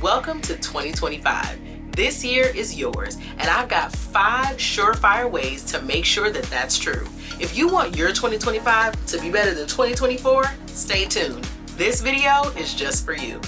Welcome to 2025. This year is yours, and I've got 5 surefire ways to make sure that that's true. If you want your 2025 to be better than 2024, stay tuned. This video is just for you.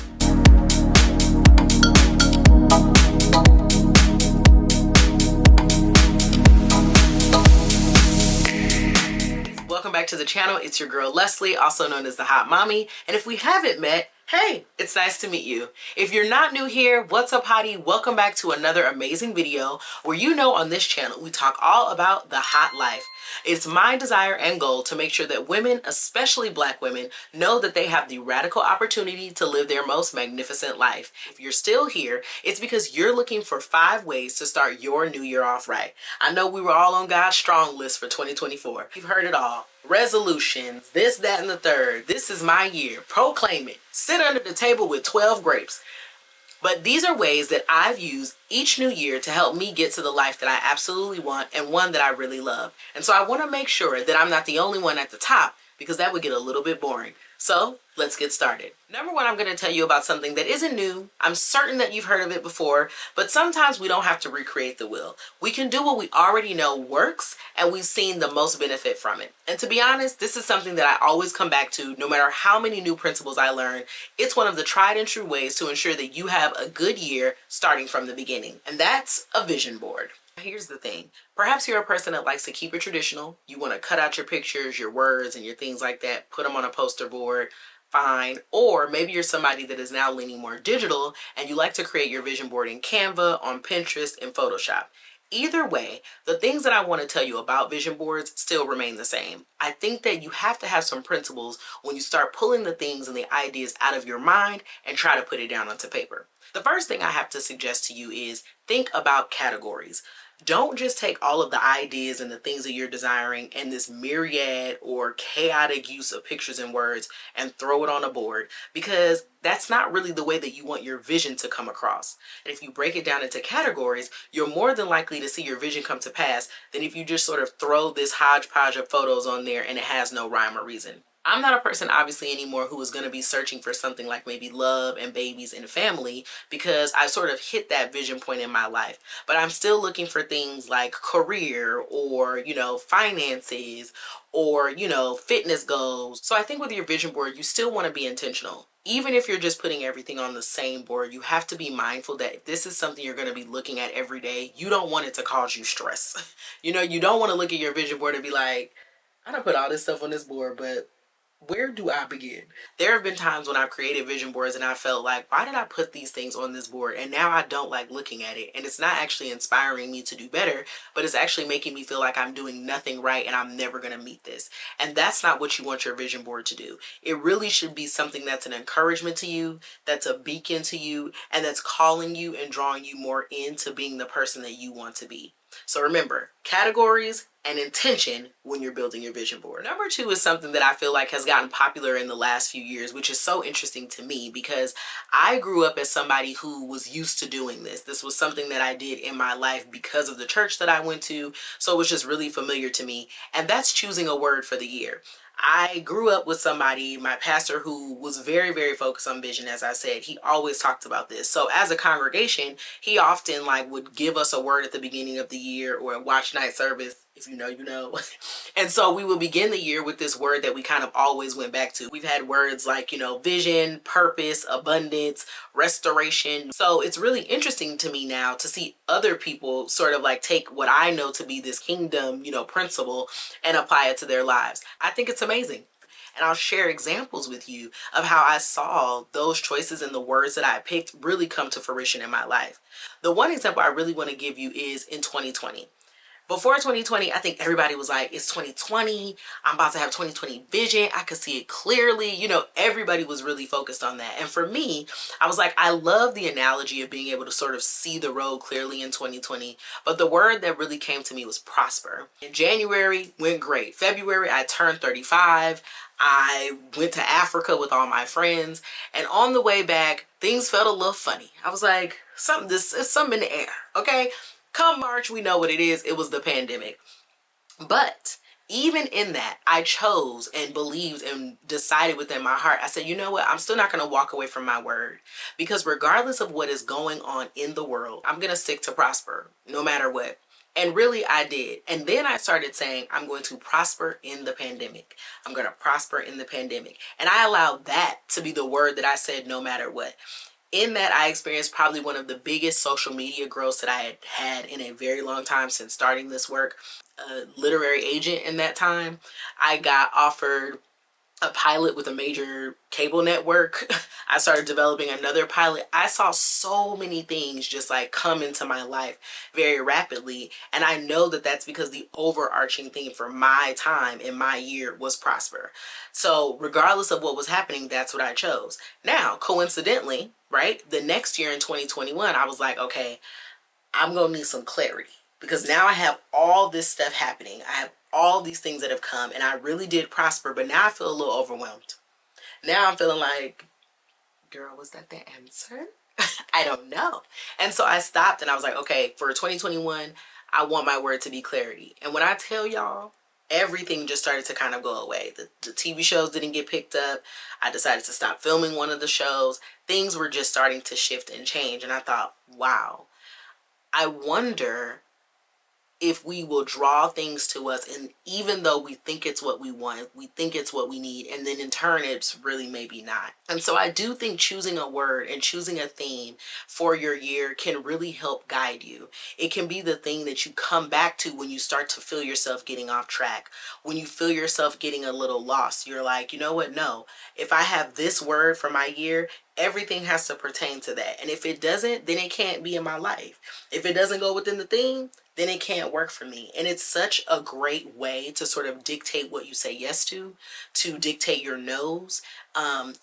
Welcome back to the channel. It's your girl Leslie, also known as the Hot Mommy. And if we haven't met, hey, it's nice to meet you. If you're not new here, what's up, hottie? Welcome back to another amazing video where on this channel we talk all about the hot life. It's my desire and goal to make sure that women, especially Black women, know that they have the radical opportunity to live their most magnificent life. If you're still here, it's because you're looking for 5 ways to start your new year off right. I know we were all on God's strong list for 2024. You've heard it all. Resolutions, this, that, and the third. This is my year. Proclaim it. Sit under the table with 12 grapes. But these are ways that I've used each new year to help me get to the life that I absolutely want and one that I really love. And so I want to make sure that I'm not the only one at the top, because that would get a little bit boring. So let's get started. Number 1, I'm going to tell you about something that isn't new. I'm certain that you've heard of it before, but sometimes we don't have to recreate the wheel. We can do what we already know works, and we've seen the most benefit from it. And to be honest, this is something that I always come back to no matter how many new principles I learn. It's one of the tried and true ways to ensure that you have a good year starting from the beginning. And that's a vision board. Here's the thing. Perhaps you're a person that likes to keep it traditional. You want to cut out your pictures, your words, and your things like that, put them on a poster board. Fine. Or maybe you're somebody that is now leaning more digital and you like to create your vision board in Canva, on Pinterest, and Photoshop. Either way, the things that I want to tell you about vision boards still remain the same. I think that you have to have some principles when you start pulling the things and the ideas out of your mind and try to put it down onto paper. The first thing I have to suggest to you is think about categories. Don't just take all of the ideas and the things that you're desiring and this myriad or chaotic use of pictures and words and throw it on a board, because that's not really the way that you want your vision to come across. And if you break it down into categories, you're more than likely to see your vision come to pass than if you just sort of throw this hodgepodge of photos on there and it has no rhyme or reason. I'm not a person, obviously, anymore who is going to be searching for something like maybe love and babies and family, because I sort of hit that vision point in my life. But I'm still looking for things like career or, finances or, fitness goals. So I think with your vision board, you still want to be intentional. Even if you're just putting everything on the same board, you have to be mindful that if this is something you're going to be looking at every day, you don't want it to cause you stress. You don't want to look at your vision board and be like, I done put all this stuff on this board, but where do I begin? There have been times when I've created vision boards and I felt like, why did I put these things on this board? And now I don't like looking at it. And it's not actually inspiring me to do better, but it's actually making me feel like I'm doing nothing right and I'm never going to meet this. And that's not what you want your vision board to do. It really should be something that's an encouragement to you, that's a beacon to you, and that's calling you and drawing you more into being the person that you want to be. So remember, categories and intention when you're building your vision board. Number 2 is something that I feel like has gotten popular in the last few years, which is so interesting to me because I grew up as somebody who was used to doing this. This was something that I did in my life because of the church that I went to, so it was just really familiar to me, and that's choosing a word for the year. I grew up with somebody, my pastor, who was very, very focused on vision. As I said, he always talked about this. So as a congregation, he often would give us a word at the beginning of the year or a watch night service. If you know, you know. And so we would begin the year with this word that we kind of always went back to. We've had words like, vision, purpose, abundance, restoration. So it's really interesting to me now to see other people sort of take what I know to be this kingdom, principle and apply it to their lives. I think it's amazing. And I'll share examples with you of how I saw those choices and the words that I picked really come to fruition in my life. The one example I really want to give you is in 2020. Before 2020, I think everybody was like, it's 2020. I'm about to have 2020 vision. I could see it clearly. Everybody was really focused on that. And for me, I was like, I love the analogy of being able to sort of see the road clearly in 2020. But the word that really came to me was prosper. In January, went great. February, I turned 35. I went to Africa with all my friends. And on the way back, things felt a little funny. I was like, there's something in the air, okay? Come March, we know what it is. It was the pandemic. But even in that, I chose and believed and decided within my heart. I said, you know what? I'm still not going to walk away from my word, because regardless of what is going on in the world, I'm going to stick to prosper no matter what. And really, I did. And then I started saying, I'm going to prosper in the pandemic. I'm going to prosper in the pandemic. And I allowed that to be the word that I said no matter what. In that, I experienced probably one of the biggest social media growths that I had had in a very long time since starting this work. A literary agent in that time. I got offered a pilot with a major cable network. I started developing another pilot. I saw so many things just like come into my life very rapidly. And I know that that's because the overarching theme for my time in my year was prosper. So regardless of what was happening, that's what I chose. Now, coincidentally, right, the next year in 2021, I was like, okay, I'm going to need some clarity, because now I have all this stuff happening. I have all these things that have come, and I really did prosper, but now I feel a little overwhelmed. Now I'm feeling like, girl, was that the answer? I don't know. And so I stopped and I was like, okay, for 2021, I want my word to be clarity. And when I tell y'all, everything just started to kind of go away. The TV shows didn't get picked up. I decided to stop filming one of the shows. Things were just starting to shift and change. And I thought, wow, I wonder if we will draw things to us, and even though we think it's what we want, we think it's what we need, and then in turn it's really maybe not. And so I do think choosing a word and choosing a theme for your year can really help guide you. It can be the thing that you come back to when you start to feel yourself getting off track, when you feel yourself getting a little lost. You're like, you know what, no, if I have this word for my year, everything has to pertain to that. And if it doesn't, then it can't be in my life. If it doesn't go within the theme, then it can't work for me. And it's such a great way to sort of dictate what you say yes to dictate your no's.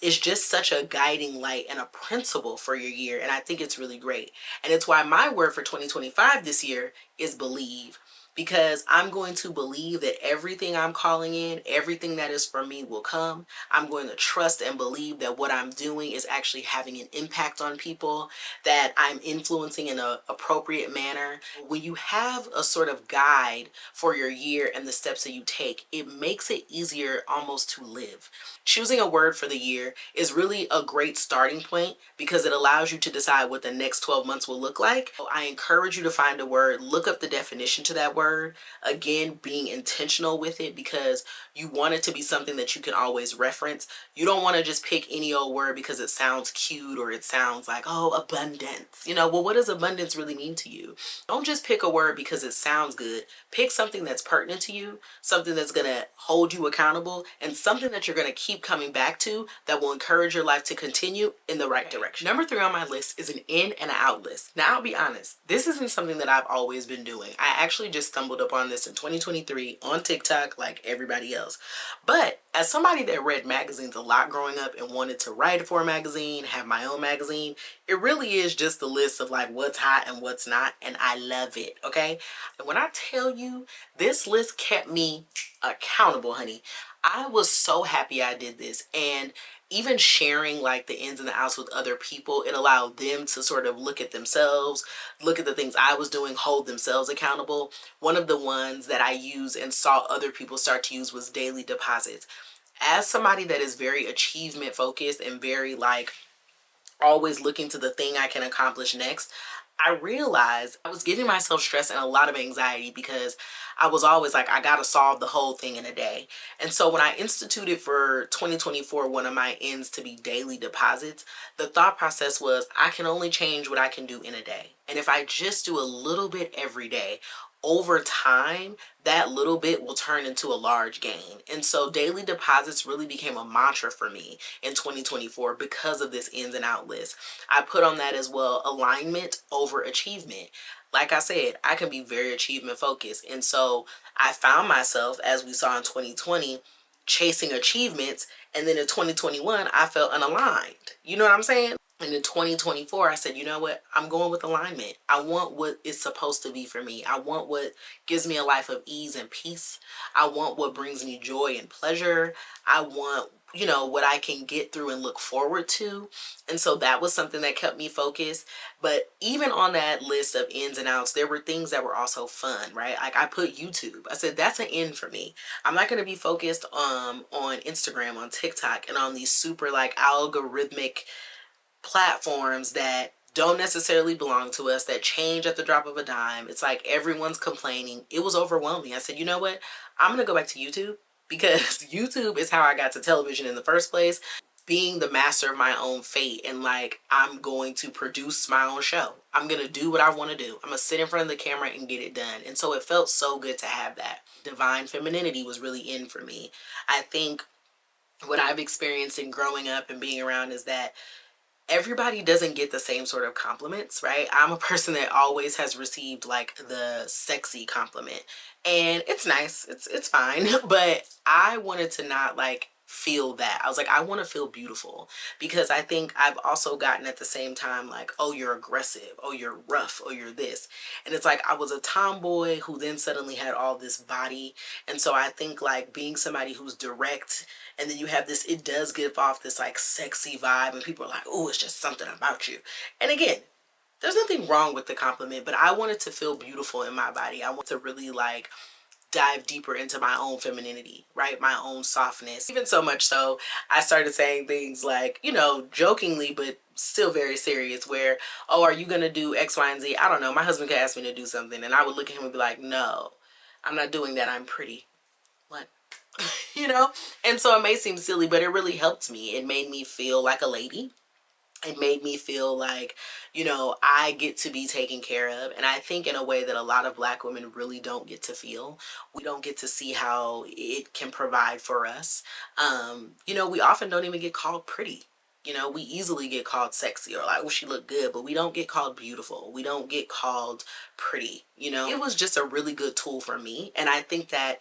It's just such a guiding light and a principle for your year. And I think it's really great. And it's why my word for 2025 this year is believe. Because I'm going to believe that everything I'm calling in, everything that is for me will come. I'm going to trust and believe that what I'm doing is actually having an impact on people, that I'm influencing in an appropriate manner. When you have a sort of guide for your year and the steps that you take, it makes it easier almost to live. Choosing a word for the year is really a great starting point, because it allows you to decide what the next 12 months will look like. I encourage you to find a word, look up the definition to that word. Again, being intentional with it, because you want it to be something that you can always reference. You don't want to just pick any old word because it sounds cute or it sounds like, oh, abundance. Well, what does abundance really mean to you? Don't just pick a word because it sounds good. Pick something that's pertinent to you, something that's going to hold you accountable, and something that you're going to keep coming back to that will encourage your life to continue in the right direction. Number 3 on my list is an in and an out list. Now, I'll be honest, this isn't something that I've always been doing. I actually just stumbled upon this in 2023 on TikTok like everybody else. But as somebody that read magazines a lot growing up and wanted to write for a magazine, have my own magazine, it really is just a list of like what's hot and what's not, and I love it, okay? And when I tell you, this list kept me accountable, honey. I was so happy I did this. And even sharing like the ins and the outs with other people, it allowed them to sort of look at themselves, look at the things I was doing, hold themselves accountable. One of the ones that I used and saw other people start to use was daily deposits. As somebody that is very achievement focused and very like always looking to the thing I can accomplish next, I realized I was giving myself stress and a lot of anxiety, because I was always like, I gotta solve the whole thing in a day. And so when I instituted for 2024 one of my ends to be daily deposits, the thought process was, I can only change what I can do in a day. And if I just do a little bit every day, over time, that little bit will turn into a large gain. And so daily deposits really became a mantra for me in 2024 because of this ins and out list. I put on that as well, alignment over achievement. Like I said, I can be very achievement focused. And so I found myself, as we saw in 2020, chasing achievements. And then in 2021, I felt unaligned. You know what I'm saying? And in 2024, I said, you know what? I'm going with alignment. I want what it's supposed to be for me. I want what gives me a life of ease and peace. I want what brings me joy and pleasure. I want you know, what I can get through and look forward to. And so that was something that kept me focused. But even on that list of ins and outs, there were things that were also fun, right? Like I put YouTube. I said that's an in for me. I'm not going to be focused on Instagram, on TikTok, and on these super like algorithmic platforms that don't necessarily belong to us, that change at the drop of a dime. It's like everyone's complaining. It was overwhelming. I said, you know what? I'm going to go back to YouTube, because YouTube is how I got to television in the first place, being the master of my own fate. And like, I'm going to produce my own show. I'm going to do what I want to do. I'm going to sit in front of the camera and get it done. And so it felt so good to have that. Divine femininity was really in for me. I think what I've experienced in growing up and being around is that everybody doesn't get the same sort of compliments, right? I'm a person that always has received like the sexy compliment, and it's nice, it's fine, but I wanted to not like feel that. I was like, I want to feel beautiful, because I think I've also gotten at the same time like, oh, you're aggressive, oh, you're rough, oh, you're this. And it's like I was a tomboy who then suddenly had all this body. And so I think like being somebody who's direct, and then you have this, it does give off this like sexy vibe, and people are like, oh, it's just something about you. And again, there's nothing wrong with the compliment, but I wanted to feel beautiful in my body. I want to really like dive deeper into my own femininity, right? My own softness. Even so much so, I started saying things like, you know, jokingly, but still very serious, where, oh, are you going to do X, Y, and Z? I don't know. My husband could ask me to do something, and I would look at him and be like, no, I'm not doing that. I'm pretty. What? You know? And so it may seem silly, but it really helped me. It made me feel like a lady. It made me feel like, you know, I get to be taken care of. And I think in a way that a lot of Black women really don't get to feel. We don't get to see how it can provide for us. You know, we often don't even get called pretty. You know, we easily get called sexy, or like, oh, she look good, but we don't get called beautiful. We don't get called pretty. You know, it was just a really good tool for me. And I think that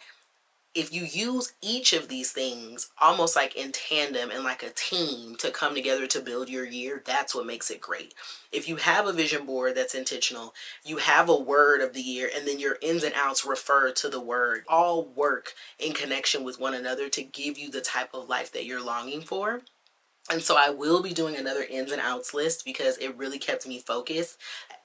if you use each of these things almost like in tandem and like a team to come together to build your year, that's what makes it great. If you have a vision board that's intentional, you have a word of the year, and then your ins and outs refer to the word, all work in connection with one another to give you the type of life that you're longing for. And so I will be doing another ins and outs list, because it really kept me focused.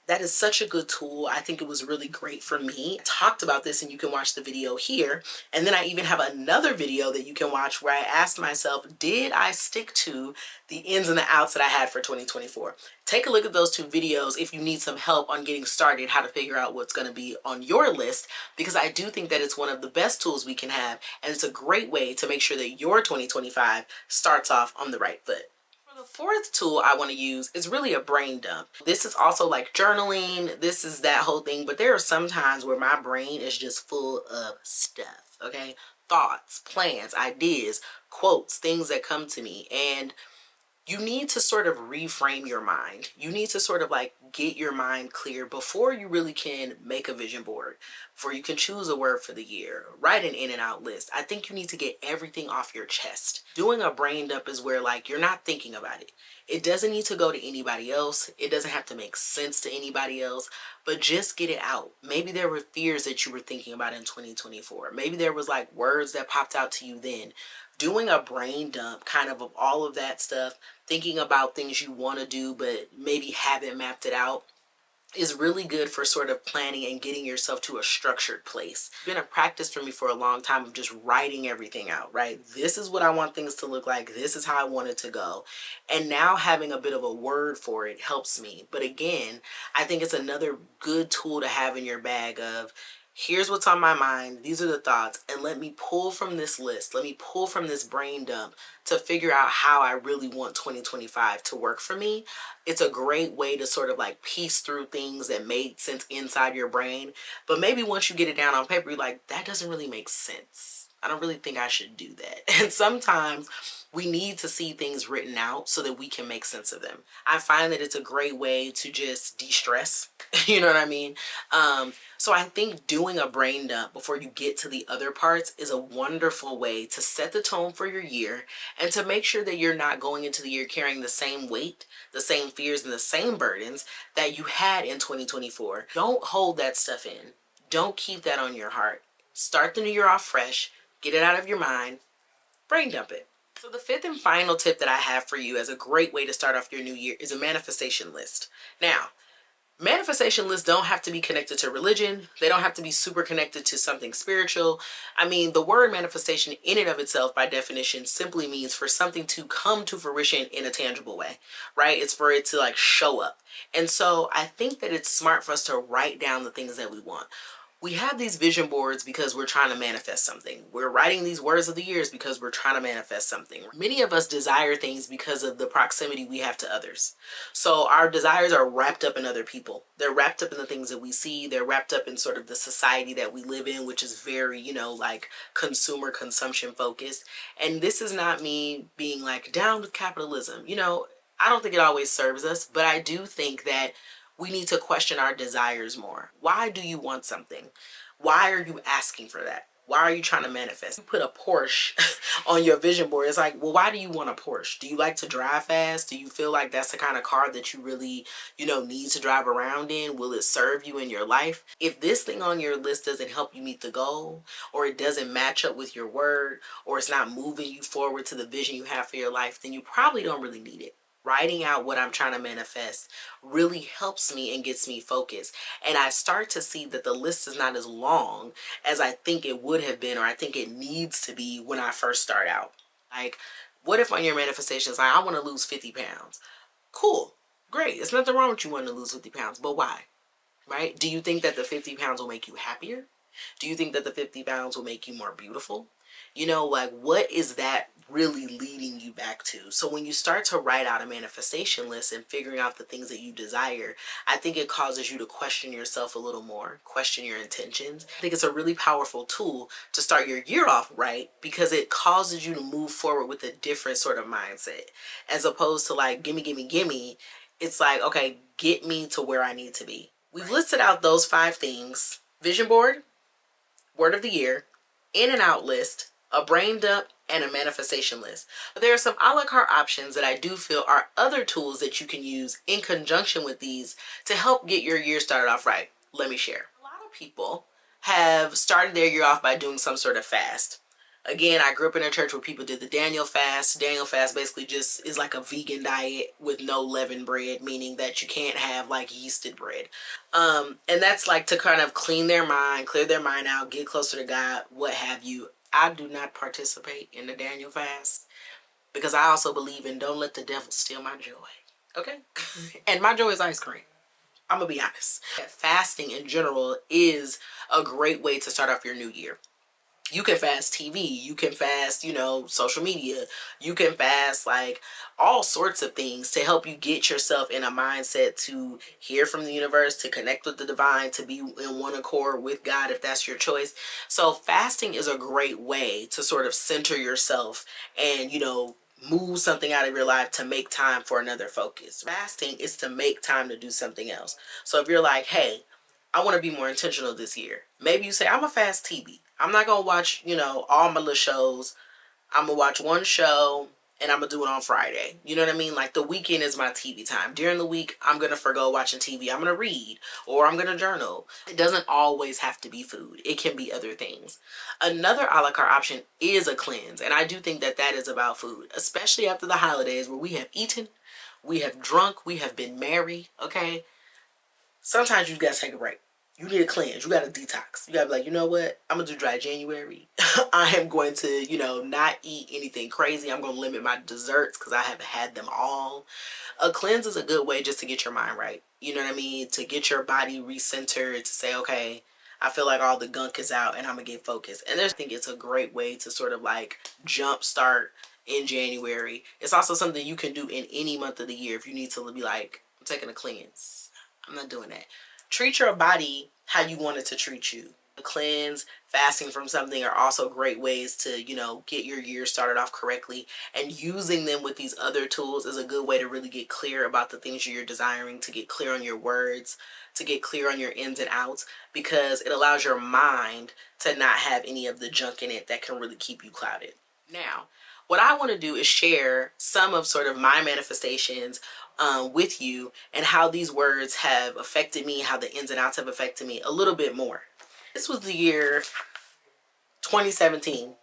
That is such a good tool. I think it was really great for me. I talked about this, and you can watch the video here. And then I even have another video that you can watch where I asked myself, did I stick to the ins and the outs that I had for 2024? Take a look at those two videos if you need some help on getting started, how to figure out what's going to be on your list, because I do think that it's one of the best tools we can have. And it's a great way to make sure that your 2025 starts off on the right foot. The fourth tool I want to use is really a brain dump. This is also like journaling. This is that whole thing. But there are some times where my brain is just full of stuff, okay? Thoughts, plans, ideas, quotes, things that come to me. And you need to sort of reframe your mind. You need to sort of like get your mind clear before you really can make a vision board, before you can choose a word for the year, write an in and out list. I think you need to get everything off your chest. Doing a brain dump is where like you're not thinking about it. It doesn't need to go to anybody else. It doesn't have to make sense to anybody else, but just get it out. Maybe there were fears that you were thinking about in 2024. Maybe there was like words that popped out to you then. Doing a brain dump kind of all of that stuff, thinking about things you want to do but maybe haven't mapped it out, is really good for sort of planning and getting yourself to a structured place. It's been a practice for me for a long time of just writing everything out, right? This is what I want things to look like. This is how I want it to go. And now having a bit of a word for it helps me. But again, I think it's another good tool to have in your bag of, here's what's on my mind. These are the thoughts. And let me pull from this list. Let me pull from this brain dump to figure out how I really want 2025 to work for me. It's a great way to sort of like piece through things that made sense inside your brain. But maybe once you get it down on paper, you're like, that doesn't really make sense. I don't really think I should do that. And sometimes we need to see things written out so that we can make sense of them. I find that it's a great way to just de-stress. You know what I mean? So I think doing a brain dump before you get to the other parts is a wonderful way to set the tone for your year, and to make sure that you're not going into the year carrying the same weight, the same fears, and the same burdens that you had in 2024. Don't hold that stuff in. Don't keep that on your heart. Start the new year off fresh. Get it out of your mind. Brain dump it. So the fifth and final tip that I have for you as a great way to start off your new year is a manifestation list. Now, manifestation lists don't have to be connected to religion. They don't have to be super connected to something spiritual. I mean, the word manifestation in and of itself, by definition, simply means for something to come to fruition in a tangible way, right? It's for it to like show up. And so I think that it's smart for us to write down the things that we want. We have these vision boards because we're trying to manifest something. We're writing these words of the years because we're trying to manifest something. Many of us desire things because of the proximity we have to others. So our desires are wrapped up in other people. They're wrapped up in the things that we see. They're wrapped up in sort of the society that we live in, which is very, like consumer consumption focused. And this is not me being like down with capitalism. I don't think it always serves us, but I do think that we need to question our desires more. Why do you want something? Why are you asking for that? Why are you trying to manifest? You put a Porsche on your vision board. It's like, well, why do you want a Porsche? Do you like to drive fast? Do you feel like that's the kind of car that you really, need to drive around in? Will it serve you in your life? If this thing on your list doesn't help you meet the goal, or it doesn't match up with your word, or it's not moving you forward to the vision you have for your life, then you probably don't really need it. Writing out what I'm trying to manifest really helps me and gets me focused. And I start to see that the list is not as long as I think it would have been, or I think it needs to be when I first start out. Like, what if on your manifestation is like, I want to lose 50 pounds? Cool. Great. There's nothing wrong with you wanting to lose 50 pounds, but why? Right? Do you think that the 50 pounds will make you happier? Do you think that the 50 pounds will make you more beautiful? What is that really leading you back to? So when you start to write out a manifestation list and figuring out the things that you desire, I think it causes you to question yourself a little more, question your intentions. I think it's a really powerful tool to start your year off right, because it causes you to move forward with a different sort of mindset. As opposed to like, gimme, gimme, gimme. It's like, okay, get me to where I need to be. We've listed out those 5 things: vision board, word of the year, in and out list, a brain dump, and a manifestation list. But there are some a la carte options that I do feel are other tools that you can use in conjunction with these to help get your year started off right. Let me share. A lot of people have started their year off by doing some sort of fast. Again, I grew up in a church where people did the Daniel fast. Daniel fast basically just is like a vegan diet with no leavened bread, meaning that you can't have like yeasted bread. And that's like to kind of clean their mind, clear their mind out, get closer to God, what have you. I do not participate in the Daniel fast because I also believe in don't let the devil steal my joy. Okay? And my joy is ice cream. I'm going to be honest. Fasting in general is a great way to start off your new year. You can fast TV, you can fast, social media, you can fast like all sorts of things to help you get yourself in a mindset to hear from the universe, to connect with the divine, to be in one accord with God if that's your choice. So fasting is a great way to sort of center yourself and, move something out of your life to make time for another focus. Fasting is to make time to do something else. So if you're like, hey, I want to be more intentional this year. Maybe you say, I'm a fast TV. I'm not going to watch, all my little shows. I'm going to watch one show and I'm going to do it on Friday. You know what I mean? Like the weekend is my TV time. During the week, I'm going to forgo watching TV. I'm going to read or I'm going to journal. It doesn't always have to be food. It can be other things. Another a la carte option is a cleanse. And I do think that that is about food, especially after the holidays where we have eaten, we have drunk, we have been merry. Okay. Sometimes you got to take a break. You need a cleanse. You got to detox. You got to be like, you know what? I'm going to do dry January. I am going to, not eat anything crazy. I'm going to limit my desserts because I haven't had them all. A cleanse is a good way just to get your mind right. You know what I mean? To get your body recentered, to say, okay, I feel like all the gunk is out and I'm going to get focused. And I think it's a great way to sort of like jumpstart in January. It's also something you can do in any month of the year if you need to be like, I'm taking a cleanse. I'm not doing that. Treat your body how you want it to treat you. A cleanse, fasting from something are also great ways to, get your year started off correctly. And using them with these other tools is a good way to really get clear about the things you're desiring, to get clear on your words, to get clear on your ins and outs, because it allows your mind to not have any of the junk in it that can really keep you clouded. Now, what I want to do is share some of sort of my manifestations with you and how these words have affected me, how the ins and outs have affected me a little bit more. This was the year 2017.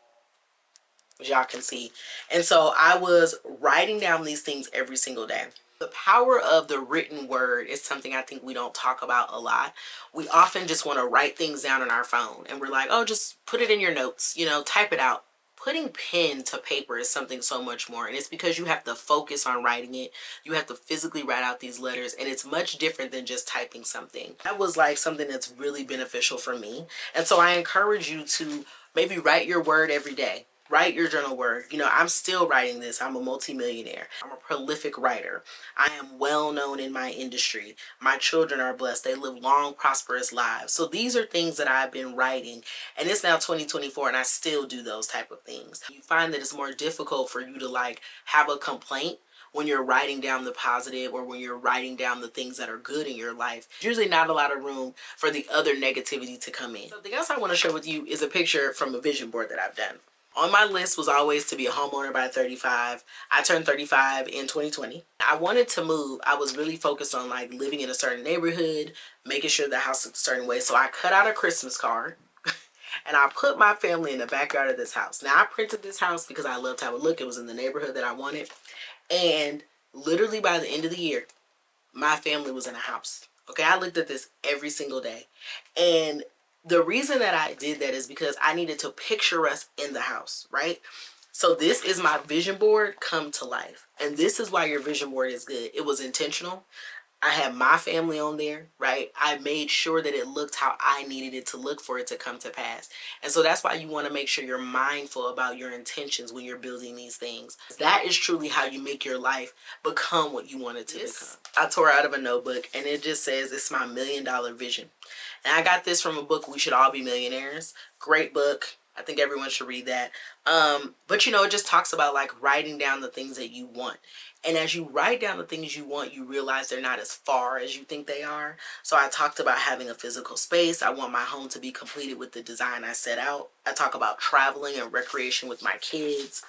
which y'all can see. And so I was writing down these things every single day. The power of the written word is something I think we don't talk about a lot. We often just want to write things down on our phone and we're like, oh, just put it in your notes, you know, type it out. Putting pen to paper is something so much more, and it's because you have to focus on writing it. You have to physically write out these letters, and it's much different than just typing something. That was like something that's really beneficial for me, and so I encourage you to maybe write your word every day. Write your journal word. You know, I'm still writing this. I'm a multimillionaire. I'm a prolific writer. I am well known in my industry. My children are blessed. They live long, prosperous lives. So these are things that I've been writing, and it's now 2024 and I still do those type of things. You find that it's more difficult for you to like have a complaint when you're writing down the positive or when you're writing down the things that are good in your life. There's usually not a lot of room for the other negativity to come in. Something else I want to share with you is a picture from a vision board that I've done. On my list was always to be a homeowner by 35. I turned 35 in 2020. I wanted to move. I was really focused on like living in a certain neighborhood, making sure the house looked a certain way. So I cut out a Christmas card and I put my family in the backyard of this house. Now I printed this house because I loved how it looked. It was in the neighborhood that I wanted. And literally by the end of the year, my family was in a house. Okay, I looked at this every single day. And the reason that I did that is because I needed to picture us in the house, right? So this is my vision board come to life. And this is why your vision board is good. It was intentional. I had my family on there, right? I made sure that it looked how I needed it to look for it to come to pass. And so that's why you want to make sure you're mindful about your intentions when you're building these things. That is truly how you make your life become what you want it to become. I tore out of a notebook and it just says, it's my $1 million vision. And I got this from a book, We Should All Be Millionaires. Great book. I think everyone should read that. But you know, it just talks about like writing down the things that you want. And as you write down the things you want, you realize they're not as far as you think they are. So I talked about having a physical space. I want my home to be completed with the design I set out. I talk about traveling and recreation with my kids.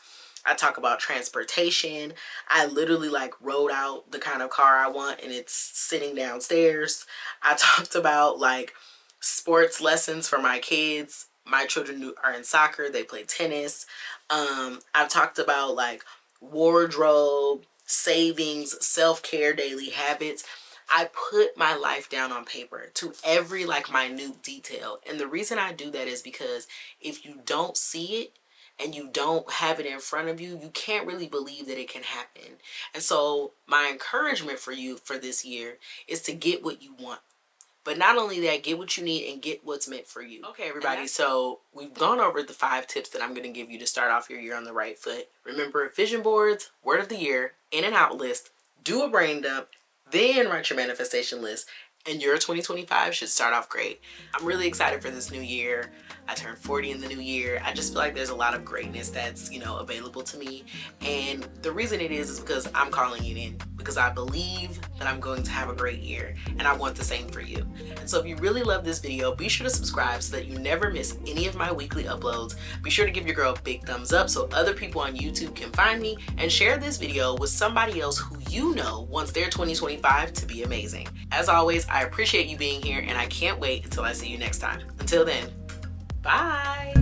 I talk about transportation. I literally like wrote out the kind of car I want and it's sitting downstairs. I talked about like sports lessons for my kids. My children are in soccer. They play tennis. I've talked about like wardrobe, savings, self-care, daily habits. I put my life down on paper to every like minute detail. And the reason I do that is because if you don't see it and you don't have it in front of you, you can't really believe that it can happen. And so my encouragement for you for this year is to get what you want. But not only that, get what you need and get what's meant for you. Okay, everybody, so we've gone over the 5 tips that I'm going to give you to start off your year on the right foot. Remember, vision boards, word of the year, in and out list, do a brain dump, then write your manifestation list, and your 2025 should start off great. I'm really excited for this new year. I turned 40 in the new year. I just feel like there's a lot of greatness that's, you know, available to me. And the reason it is because I'm calling it in, because I believe that I'm going to have a great year and I want the same for you. And so if you really love this video, be sure to subscribe so that you never miss any of my weekly uploads. Be sure to give your girl a big thumbs up so other people on YouTube can find me, and share this video with somebody else who you know wants their 2025 to be amazing. As always, I appreciate you being here and I can't wait until I see you next time. Until then, bye.